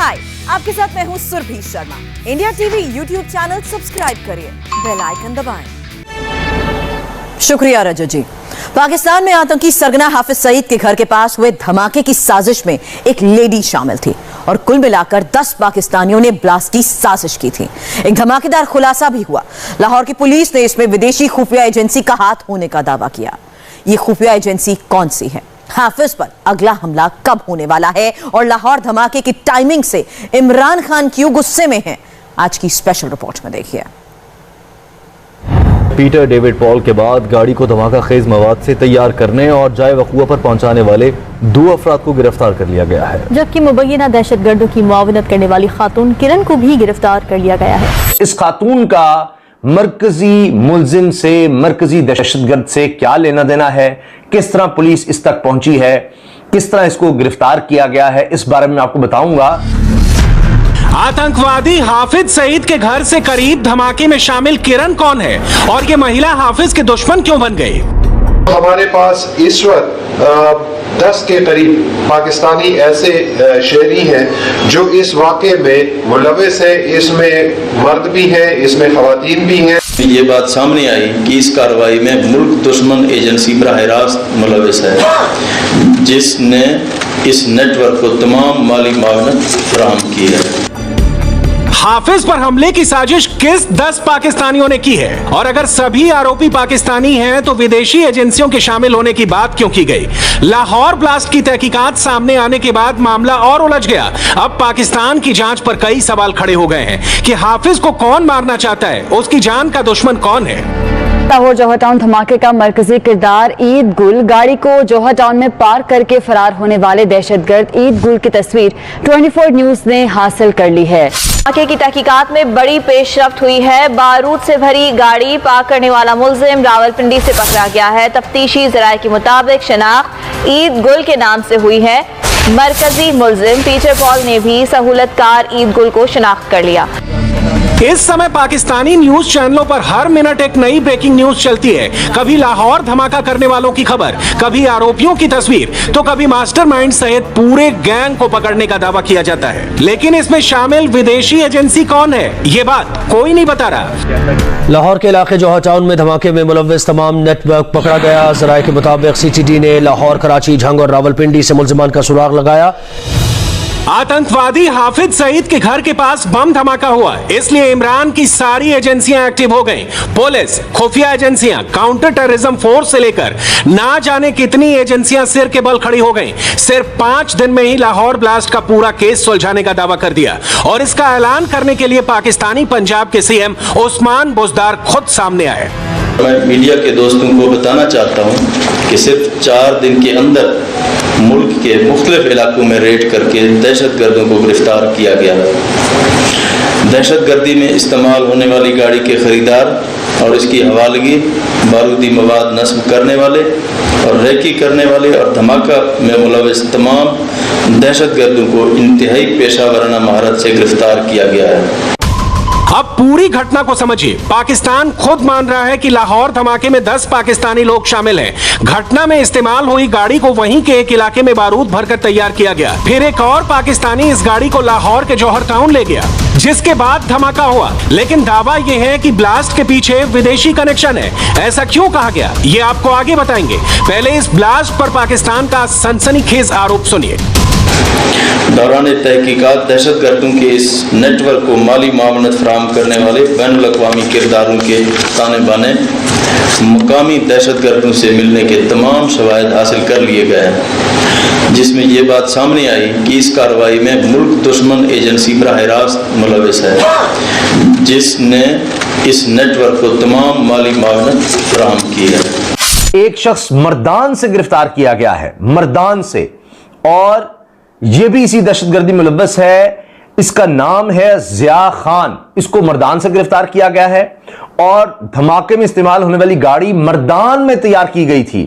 हाय, आपके साथ मैं हूँ Surbhi Sharma. India TV YouTube channel subscribe करिए, बेल आइकन दबाएं। शुक्रिया रजत जी। पाकिस्तान में आतंकी सरगना हाफिज सईद के घर के पास हुए धमाके की साजिश में एक लेडी शामिल थी और कुल मिलाकर 10 पाकिस्तानियों ने ब्लास्ट की साजिश की थी। एक धमाकेदार खुलासा भी हुआ। लाहौर की पुलिस ने इसमें विदेशी खुफिया एजेंसी का हाथ होने का दावा किया। ये खुफिया एजेंसी कौन सी है, हाफिज पर अगला हमला कब होने वाला है और लाहौर धमाके की टाइमिंग से इमरान खान क्यों गुस्से में हैं, आज की स्पेशल रिपोर्ट में देखिए। पीटर डेविड पॉल के बाद गाड़ी को धमाका खेज मवाद से तैयार करने और जाए वक़ूआ पर पहुंचाने वाले 2 अफराद को गिरफ्तार कर लिया गया है, जबकि मुबैना दहशतगर्दों की मुआवनत करने वाली खातून किरण को भी गिरफ्तार कर लिया गया है। इस खातून का मरकजी मुलजिम से, मरकजी दहशतगर्द से क्या लेना देना है, किस तरह पुलिस इस तक पहुंची है, किस तरह इसको गिरफ्तार किया गया है, इस बारे में आपको बताऊंगा। आतंकवादी हाफिज सईद के घर से करीब धमाके में शामिल किरण कौन है और ये महिला हाफिज के दुश्मन क्यों बन गई? हमारे पास इस वक्त 10 के करीब पाकिस्तानी ऐसे शहरी हैं जो इस वाक़े में मुलव्वस है। इसमें मर्द भी हैं, इसमें खवातीन भी हैं। ये बात सामने आई कि इस कार्रवाई में मुल्क दुश्मन एजेंसी बराह रास्त मुलव्वस है, जिसने इस नेटवर्क को तमाम माली मावनत फराहम की है। हाफिज पर हमले की साजिश किस 10 पाकिस्तानियों ने की है और अगर सभी आरोपी पाकिस्तानी हैं तो विदेशी एजेंसियों के शामिल होने की बात क्यों की गई? लाहौर ब्लास्ट की तहकीकात सामने आने के बाद मामला और उलझ गया। अब पाकिस्तान की जांच पर कई सवाल खड़े हो गए हैं कि हाफिज को कौन मारना चाहता है, उसकी जान का दुश्मन कौन है? लाहौर जौहर टाउन धमाके का मरकजी किरदार ईद गुल। गाड़ी को जौहर टाउन में पार्क करके फरार होने वाले दहशतगर्द ईद गुल की तस्वीर 24 न्यूज ने हासिल कर ली है। धमाके की तहकीकात में बड़ी पेशरफ्त हुई है। बारूद से भरी गाड़ी पार्क करने वाला मुलजिम रावलपिंडी से पकड़ा गया है। तफ्तीशी जराये के मुताबिक शनाख्त ईद गुल के नाम से हुई है। मरकजी मुलजिम पीटर पॉल ने भी सहूलतकार ईद गुल को शनाख्त कर लिया। इस समय पाकिस्तानी न्यूज चैनलों पर हर मिनट एक नई ब्रेकिंग न्यूज चलती है। कभी लाहौर धमाका करने वालों की खबर, कभी आरोपियों की तस्वीर, तो कभी मास्टरमाइंड सहित पूरे गैंग को पकड़ने का दावा किया जाता है। लेकिन इसमें शामिल विदेशी एजेंसी कौन है, ये बात कोई नहीं बता रहा। लाहौर के इलाके जौहर टाउन में धमाके में मुलव्वस तमाम नेटवर्क पकड़ा गया। जराये के मुताबिक सीटीडी ने लाहौर, कराची, झंग और रावलपिंडी से मुलजिमान का सुराग लगाया। आतंकवादी हाफिज सईद के घर के पास बम धमाका हुआ, इसलिए इमरान की सारी एजेंसियां एक्टिव हो गईं। पुलिस, खुफिया एजेंसियां, काउंटर टेररिज्म फोर्स से लेकर ना जाने कितनी एजेंसियां सिर के बल खड़ी हो गईं। सिर्फ 5 दिन में ही लाहौर ब्लास्ट का पूरा केस सुलझाने का दावा कर दिया और इसका ऐलान करने के लिए पाकिस्तानी पंजाब के सीएम उस्मान बुज़दार खुद सामने आए। मैं मीडिया के दोस्तों को बताना चाहता हूं कि सिर्फ 4 दिन के अंदर मुल्क के मुख्तलिफ इलाकों में रेड करके दहशतगर्दों को गिरफ्तार किया गया। दहशतगर्दी में इस्तेमाल होने वाली गाड़ी के खरीदार और इसकी हवालगी, बारूदी मवाद नस्ब करने वाले और रेकी करने वाले और धमाका में मुलव्वस तमाम दहशतगर्दों को इंतहाई पेशा वराना महारत से गिरफ्तार किया गया है। अब पूरी घटना को समझिए। पाकिस्तान खुद मान रहा है कि लाहौर धमाके में 10 पाकिस्तानी लोग शामिल हैं। घटना में इस्तेमाल हुई गाड़ी को वहीं के एक इलाके में बारूद भरकर तैयार किया गया। फिर एक और पाकिस्तानी इस गाड़ी को लाहौर के जौहर टाउन ले गया, जिसके बाद धमाका हुआ। लेकिन दावा यह है कि ब्लास्ट के पीछे विदेशी कनेक्शन है। ऐसा क्यों कहा गया, ये आपको आगे बताएंगे। पहले इस ब्लास्ट पर पाकिस्तान का सनसनीखेज आरोप सुनिए। दौरान तहकीकात दहशतगर्दों के इस नेटवर्क को माली मामनत फराहम करने वाले बैनुल अक़वामी किरदारों के ताने बाने मुकामी दहशतगर्दों से मिलने के तमाम शवाहिद हासिल कर लिए गए हैं, जिसमें यह बात सामने आई कि इस कार्रवाई में मुल्क दुश्मन एजेंसी बराह रास्त मुलव्वस है, जिसने इस नेटवर्क को तमाम माली मावनत फराहम की है। एक शख्स मर्दान से गिरफ्तार किया गया है, मर्दान से, और यह भी इसी दहशतगर्दी मुलव्वस है। इसका नाम है जिया खान। इसको मर्दान से गिरफ्तार किया गया है और धमाके में इस्तेमाल होने वाली गाड़ी मर्दान में तैयार की गई थी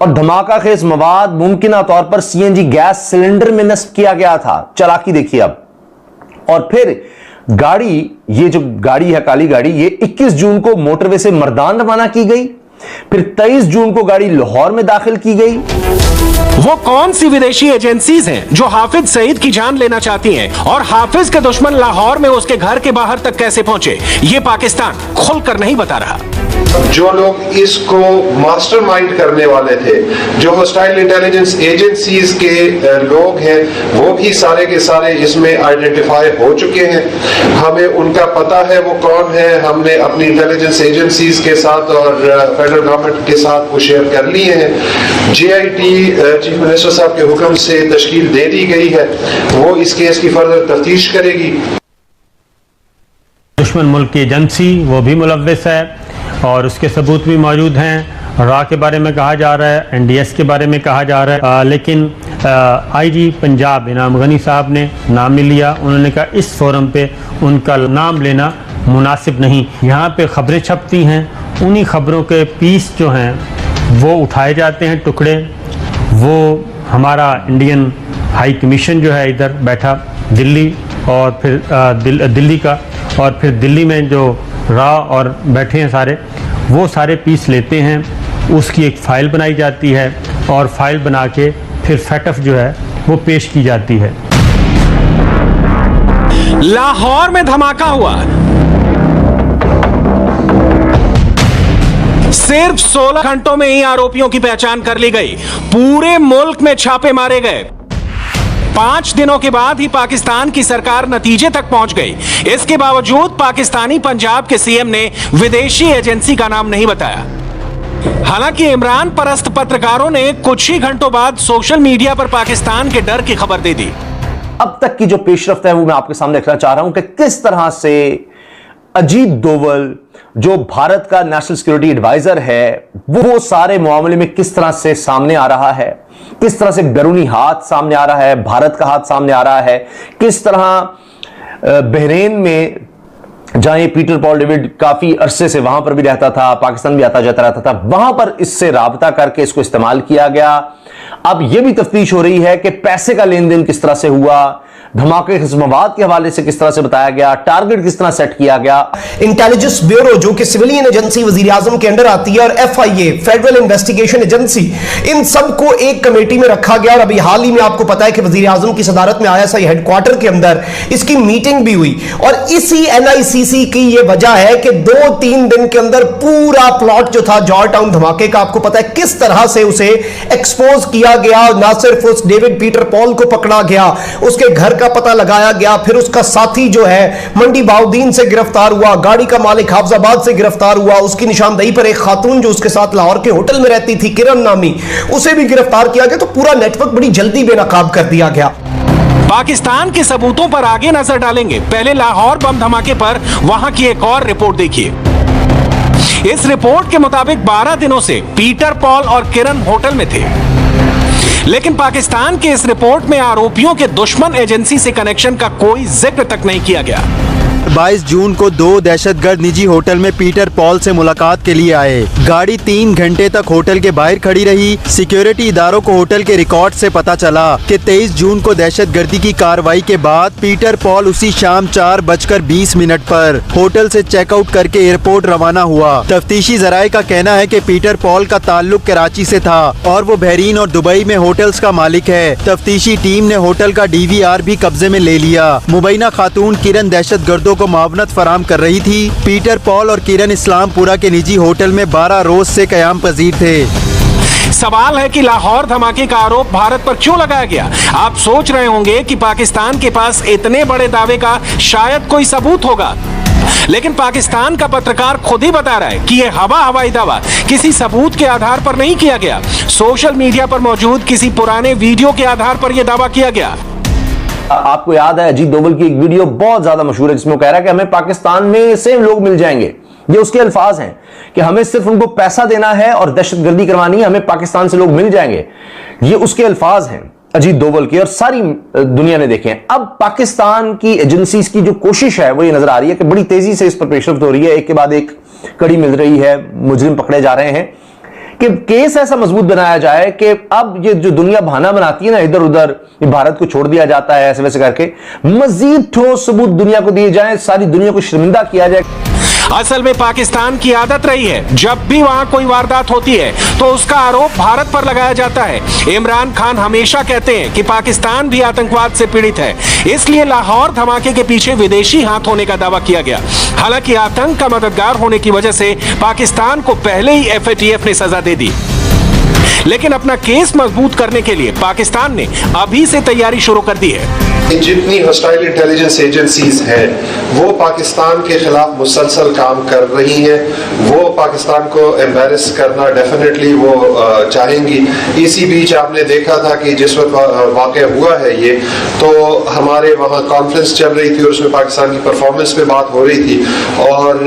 और धमाका खेज मवाद मुमकिन तौर पर सीएनजी गैस सिलेंडर में नस्ब किया गया था। चालाकी देखिए अब। और फिर गाड़ी, ये जो गाड़ी है काली गाड़ी, ये 21 जून को मोटरवे से मर्दान रवाना की गई फिर 23 जून को गाड़ी लाहौर में दाखिल की गई। वो कौन सी विदेशी एजेंसीज हैं जो हाफिज सईद की जान लेना चाहती हैं और हाफिज के दुश्मन लाहौर में उसके घर के बाहर तक कैसे पहुंचे, ये पाकिस्तान खुलकर नहीं बता रहा। जो लोग इसको मास्टरमाइंड करने वाले थे, जो होस्टाइल इंटेलिजेंस एजेंसीज के लोग हैं, वो भी सारे के सारे इसमें आइडेंटिफाई हो चुके हैं। हमें उनका पता है वो कौन है। हमने अपनी इंटेलिजेंस एजेंसीज के साथ और फेडरल गवर्नमेंट के साथ वो शेयर कर लिए हैं। JIT चीफ मिनिस्टर साहब के हुक्म से तश्कील दे दी गई है, वो इस केस की फर्दर तफ्तीश करेगी। दुश्मन मुल्क की एजेंसी वो भी मुलव्विस है और उसके सबूत भी मौजूद हैं। रा के बारे में कहा जा रहा है, NDS के बारे में कहा जा रहा है, लेकिन IG पंजाब इनाम गनी साहब ने नाम नहीं लिया। उन्होंने कहा इस फोरम पे उनका नाम लेना मुनासिब नहीं। यहाँ पे खबरें छपती हैं, उन्हीं खबरों के पीस जो हैं वो उठाए जाते हैं, टुकड़े। वो हमारा इंडियन हाई कमीशन जो है इधर बैठा दिल्ली और फिर दिल्ली का, और फिर दिल्ली में जो रा और बैठे हैं सारे, वो सारे पीस लेते हैं, उसकी एक फ़ाइल बनाई जाती है और फाइल बना के फिर फैटफ जो है वो पेश की जाती है। लाहौर में धमाका हुआ, सिर्फ 16 घंटों में ही आरोपियों की पहचान कर ली गई। पूरे मुल्क में छापे मारे गए। 5 दिनों के बाद ही पाकिस्तान की सरकार नतीजे तक पहुंच गई। इसके बावजूद पाकिस्तानी पंजाब के CM ने विदेशी एजेंसी का नाम नहीं बताया। हालांकि इमरान परस्त पत्रकारों ने कुछ ही घंटों बाद सोशल मीडिया पर पाकिस्तान के डर की खबर दे दी। अब तक की जो पेशरफ्त है वो मैं आपके सामने रखना चाह रहा हूं कि किस तरह से अजीत डोवल जो भारत का नेशनल सिक्योरिटी एडवाइजर है, वो सारे मामले में किस तरह से सामने आ रहा है, किस तरह से बैरूनी हाथ सामने आ रहा है, भारत का हाथ सामने आ रहा है, किस तरह बहरीन में जहां ये पीटर पॉल डेविड काफी अरसे से वहां पर भी रहता था, पाकिस्तान भी आता जाता रहता था, वहां पर इससे राबता करके इसको इस्तेमाल किया गया। अब यह भी तफ्तीश हो रही है कि पैसे का लेन देन किस तरह से हुआ, धमाके किस्मवाद के हवाले से किस तरह से बताया गया, टारगेट किस तरह सेट किया गया। इंटेलिजेंस ब्यूरो जो कि सिविलियन एजेंसी वजीर आजम के अंडर आती है, और FIA फेडरल इन्वेस्टिगेशन एजेंसी, इन सबको एक कमेटी में रखा गया। और अभी हाल ही में आपको पता है कि वजीर आजम की सदारत में ISI हेडक्वार्टर के अंदर इसकी मीटिंग भी हुई। और इसी NICC की यह वजह है कि 2-3 दिन के अंदर पूरा प्लॉट जो था जॉर्ज टाउन धमाके का, आपको पता है किस तरह से उसे एक्सपोज किया गया। ना सिर्फ उस डेविड पीटर पॉल को पकड़ा गया, उसके घर का पता लगाया गया, फिर उसका साथी जो है मंडी बाउद्दीन से गिरफ्तार हुआ, गाड़ी का मालिक हाफजाबाद से गिरफ्तार हुआ, उसकी निशानदेही पर एक खातून जो उसके साथ लाहौर के होटल में रहती थी, किरण नामी, उसे भी गिरफ्तार किया गया। तो पूरा नेटवर्क बड़ी जल्दी बेनकाब कर दिया गया। पाकिस्तान के सबूतों पर आगे नजर डालेंगे। पहले लाहौर बम धमाके पर वहां की एक और रिपोर्ट देखिए। इस रिपोर्ट के मुताबिक 12 दिनों से पीटर पॉल और किरण होटल में थे, लेकिन पाकिस्तान के इस रिपोर्ट में आरोपियों के दुश्मन एजेंसी से कनेक्शन का कोई जिक्र तक नहीं किया गया। 22 जून को 2 दहशतगर्द निजी होटल में पीटर पॉल से मुलाकात के लिए आए। गाड़ी 3 घंटे तक होटल के बाहर खड़ी रही। सिक्योरिटी इदारों को होटल के रिकॉर्ड से पता चला कि 23 जून को दहशतगर्दी की कार्रवाई के बाद पीटर पॉल उसी शाम 4:20 पर होटल से चेकआउट करके एयरपोर्ट रवाना हुआ। तफ्तीशी जराये का कहना है कि पीटर पॉल का ताल्लुक कराची से था और वो बहरीन और दुबई में होटल्स का मालिक है। तफ्तीशी टीम ने होटल का DVR भी कब्जे में ले लिया। मुबैना खातून किरण दहशतगर्दों को मावनत फराम कर रही थी। पीटर पॉल और किरण इस्लामपुरा के निजी होटल में 12 रोज से कयाम पजीर थे। सवाल है कि लाहौर धमाके का आरोप भारत पर क्यों लगाया गया। आप सोच रहे होंगे कि पाकिस्तान के पास इतने बड़े दावे का शायद कोई सबूत होगा, लेकिन पाकिस्तान का पत्रकार खुद ही बता रहा है कि यह हवाई दावा किसी सबूत के आधार पर नहीं किया गया। सोशल मीडिया पर मौजूद किसी पुराने वीडियो के आधार पर यह दावा किया गया। आपको याद है अजीत डोवल की एक वीडियो बहुत ज्यादा मशहूर है जिसमें वो कह रहा है कि हमें पाकिस्तान में से लोग मिल जाएंगे। ये उसके अल्फाज हैं कि हमें सिर्फ उनको पैसा देना है और दहशतगर्दी करवानी है, हमें पाकिस्तान से लोग मिल जाएंगे। ये उसके अल्फाज हैं अजीत डोवल के, और सारी दुनिया ने देखे हैं। अब पाकिस्तान की एजेंसीज की जो कोशिश है वो ये नजर आ रही है कि बड़ी तेजी से इस पर पेशरफ्त हो रही है। एक के बाद एक कड़ी मिल रही है, मुजरिम पकड़े जा रहे हैं कि केस ऐसा मजबूत बनाया जाए कि अब ये जो दुनिया बहाना बनाती है ना इधर उधर, भारत को छोड़ दिया जाता है ऐसे वैसे करके, मजीद ठोस सबूत दुनिया को दिए जाए, सारी दुनिया को शर्मिंदा किया जाए। असल में पाकिस्तान की आदत रही है, जब भी वहां कोई वारदात होती है तो उसका आरोप भारत पर लगाया जाता है। इमरान खान हमेशा कहते हैं कि पाकिस्तान भी आतंकवाद से पीड़ित है, इसलिए लाहौर धमाके के पीछे विदेशी हाथ होने का दावा किया गया। हालांकि आतंक का मददगार होने की वजह से पाकिस्तान को पहले ही FATF ने सजा दे दी, लेकिन अपना केस मजबूत करने के लिए पाकिस्तान ने अभी से तैयारी शुरू कर दी है। जितनी हॉस्टाइल इंटेलिजेंस एजेंसीज हैं वो पाकिस्तान के खिलाफ मुसलसल काम कर रही हैं। वो पाकिस्तान को एम्बेरस करना डेफिनेटली वो चाहेंगी। इसी बीच आपने देखा था कि जिस वक्त वाक़या हुआ है ये, तो हमारे वहाँ कॉन्फ्रेंस चल रही थी और उसमें पाकिस्तान की परफॉर्मेंस पे बात हो रही थी, और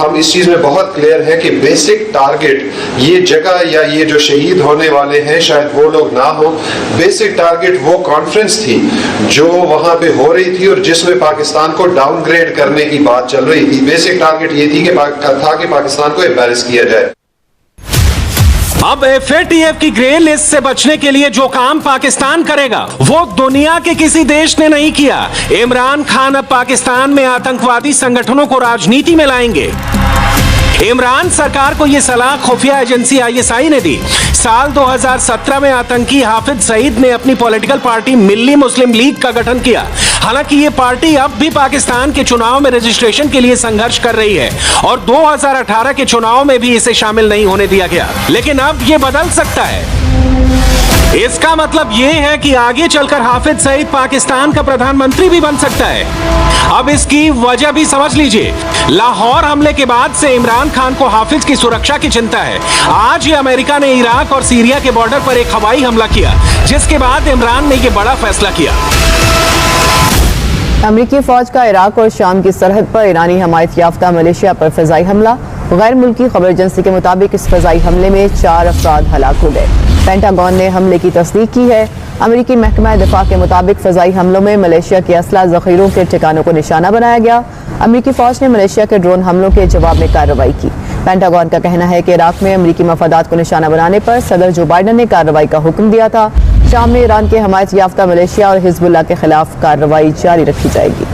हम इस चीज़ में बहुत क्लियर हैं कि बेसिक टारगेट ये जगह या ये जो शहीद होने वाले हैं शायद वो लोग ना हो। बेसिक टारगेट वो कॉन्फ्रेंस थी जो वहां पे हो रही थी और जिसमें पाकिस्तान को डाउनग्रेड करने की बात चल रही थी। बेसिक टारगेट ये थी कि पाकिस्तान को एम्बैरेस किया जाए। अब FATF की ग्रे लिस्ट से बचने के लिए जो काम पाकिस्तान करेगा वो दुनिया के किसी देश ने नहीं किया। इमरान खान अब पाकिस्तान में आतंकवादी संगठनों को राजनीति में लाएंगे। इमरान सरकार को यह सलाह खुफिया एजेंसी ISI ने दी। साल 2017 में आतंकी हाफिज सईद ने अपनी पॉलिटिकल पार्टी मिल्ली मुस्लिम लीग का गठन किया। हालांकि ये पार्टी अब भी पाकिस्तान के चुनाव में रजिस्ट्रेशन के लिए संघर्ष कर रही है और 2018 के चुनाव में भी इसे शामिल नहीं होने दिया गया, लेकिन अब ये बदल सकता है। इसका मतलब यह है कि आगे चलकर हाफिज सईद पाकिस्तान का प्रधानमंत्री भी बन सकता है। अब इसकी वजह भी समझ लीजिए। लाहौर हमले के बाद से इमरान खान को हाफिज की सुरक्षा की चिंता है। आज ही अमेरिका ने इराक और सीरिया के बॉर्डर पर एक हवाई हमला किया, जिसके बाद इमरान ने यह बड़ा फैसला किया। अमेरिकी फौज का इराक और शाम की सरहद पर ईरानी हमायत याफ्ता मलेशिया पर फजाई हमला। गैर मुल्की खबर एजेंसी के मुताबिक इस फजाई हमले में 4 अफराद हलाक हो गए। पेंटागन ने हमले की तस्दीक की है। अमेरिकी महकमा दिफा के मुताबिक फजाई हमलों में मलेशिया के असला जखीरों के ठिकानों को निशाना बनाया गया। अमेरिकी फौज ने मलेशिया के ड्रोन हमलों के जवाब में कार्रवाई की। पेंटागन का कहना है कि इराक में अमेरिकी मफादात को निशाना बनाने पर सदर जो बाइडन ने कार्रवाई का हुक्म दिया था। शाम में ईरान के हमायत याफ्ता मलेशिया और हिजबुल्लाह के खिलाफ कार्रवाई जारी रखी जाएगी।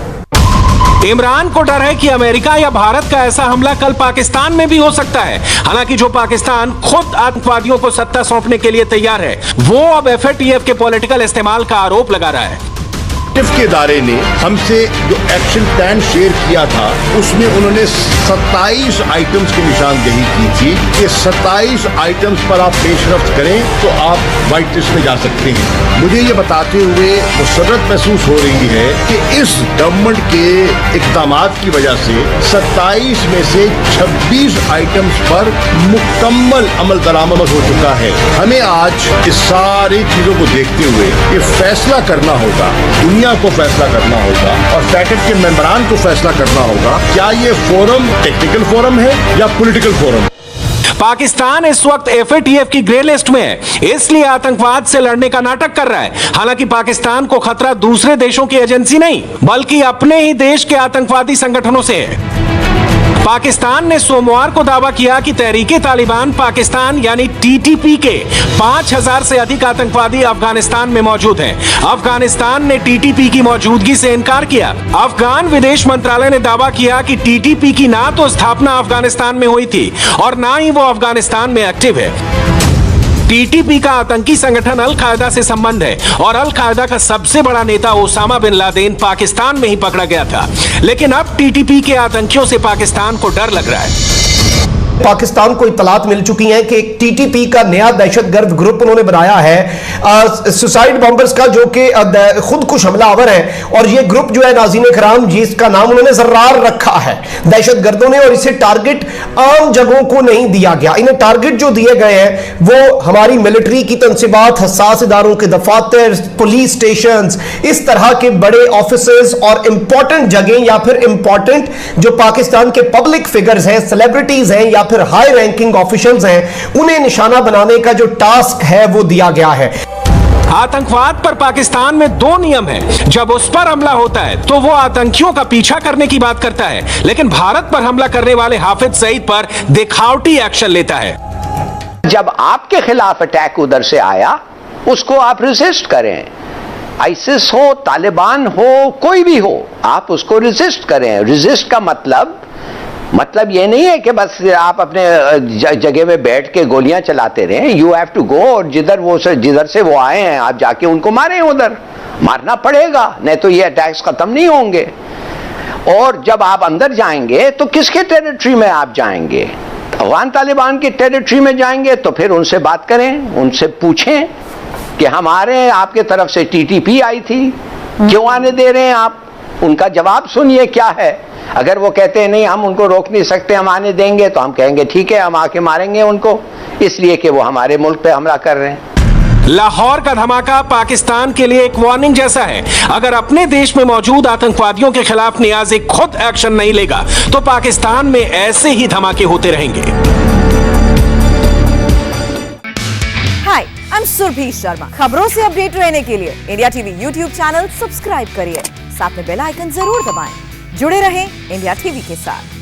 इमरान को डर है कि अमेरिका या भारत का ऐसा हमला कल पाकिस्तान में भी हो सकता है। हालांकि जो पाकिस्तान खुद आतंकवादियों को सत्ता सौंपने के लिए तैयार है, वो अब FATF के पॉलिटिकल इस्तेमाल का आरोप लगा रहा है। के इदारे ने हमसे जो एक्शन प्लान शेयर किया था उसमें उन्होंने 27 आइटम्स की निशानदेही की थी कि 27 आइटम्स पर आप पेशरफ्त करें तो आप व्हाइट लिस्ट में जा सकते हैं। मुझे ये बताते हुए मुसर्रत महसूस हो रही है कि इस गवर्नमेंट के इक़दामात की वजह से 27 में से 26 आइटम्स पर मुकम्मल अमल दरामद हो चुका है। हमें आज इस सारी चीजों को देखते हुए ये फैसला करना होगा, दुनिया को फैसला करना होगा और FATF के मेंबरान को फैसला करना होगा, क्या ये फोरम टेक्निकल फोरम है या पॉलिटिकल फोरम। पाकिस्तान इस वक्त FATF की ग्रे लिस्ट में है, इसलिए आतंकवाद से लड़ने का नाटक कर रहा है। हालांकि पाकिस्तान को खतरा दूसरे देशों की एजेंसी नहीं बल्कि अपने ही देश के आतंकवादी संगठनों से है। पाकिस्तान ने सोमवार को दावा किया कि तहरीके तालिबान पाकिस्तान यानी TTP के 5000 से अधिक आतंकवादी अफगानिस्तान में मौजूद हैं। अफगानिस्तान ने TTP की मौजूदगी से इनकार किया। अफगान विदेश मंत्रालय ने दावा किया कि TTP की ना तो स्थापना अफगानिस्तान में हुई थी और ना ही वो अफगानिस्तान में एक्टिव है। TTP का आतंकी संगठन अल कायदा से संबंध है और अल कायदा का सबसे बड़ा नेता ओसामा बिन लादेन पाकिस्तान में ही पकड़ा गया था। लेकिन अब TTP के आतंकियों से पाकिस्तान को डर लग रहा है। पाकिस्तान को इत्तलात मिल चुकी हैं कि एक TTP का नया दहशतगर्द ग्रुप उन्होंने बनाया है सुसाइड बॉम्बर्स का, जो कि खुद कुछ हमलावर है। और ये ग्रुप जो है नाज़रीन कराम, जिसका नाम उन्होंने जर्रार रखा है दहशतगर्दों ने, और इसे टारगेट आम जगहों को नहीं दिया गया। इन्हें टारगेट जो दिए गए हैं वो हमारी मिलिट्री की तंसीबात, हसास इदारों के दफातर, पुलिस स्टेशन, इस तरह के बड़े ऑफिसर्स और इंपॉर्टेंट जगह या फिर इंपॉर्टेंट जो पाकिस्तान के पब्लिक फिगर्स हैं, सेलिब्रिटीज हैं या फिर हाई रैंकिंग ऑफिशियल्स हैं, उन्हें निशाना बनाने का जो टास्क है वो दिया गया है। आतंकवाद पर पाकिस्तान में 2 नियम है। जब उस पर हमला होता है तो वो आतंकियों का पीछा करने की बात करता है, लेकिन भारत पर हमला करने वाले हाफिज सईद पर दिखावटी एक्शन लेता है। जब आपके खिलाफ अटैक उधर से आया उसको आप रेजिस्ट करें। आईसिस हो, तालिबान हो, कोई भी हो, आप उसको रेजिस्ट करें। रेजिस्ट का मतलब मतलब ये नहीं है कि बस आप अपने जगह में बैठ के गोलियां चलाते रहें। यू हैव टू गो, और जिधर से वो आए हैं आप जाके उनको मारें, उधर मारना पड़ेगा, नहीं तो ये अटैक्स खत्म नहीं होंगे। और जब आप अंदर जाएंगे तो किसके टेरिटरी में आप जाएंगे? अफगान तालिबान की टेरिटरी में जाएंगे तो फिर उनसे बात करें, उनसे पूछें कि हमारे आपके तरफ से टीटीपी आई थी, क्यों आने दे रहे हैं आप? उनका जवाब सुनिए क्या है। अगर वो कहते हैं नहीं हम उनको रोक नहीं सकते, हम आने देंगे, तो हम कहेंगे ठीक है, हम आके मारेंगे उनको, इसलिए कि वो हमारे मुल्क पे हमला कर रहे हैं। लाहौर का धमाका पाकिस्तान के लिए एक वार्निंग जैसा है। अगर अपने देश में मौजूद आतंकवादियों के खिलाफ नियाज़ खुद एक्शन नहीं लेगा तो पाकिस्तान में ऐसे ही धमाके होते रहेंगे। हाय, आई एम सुरभि शर्मा। खबरों से अपडेट रहने के लिए India TV YouTube channel subscribe करिए, साथ में बेल आइकन जरूर दबाएं। जुड़े रहें इंडिया टीवी के साथ।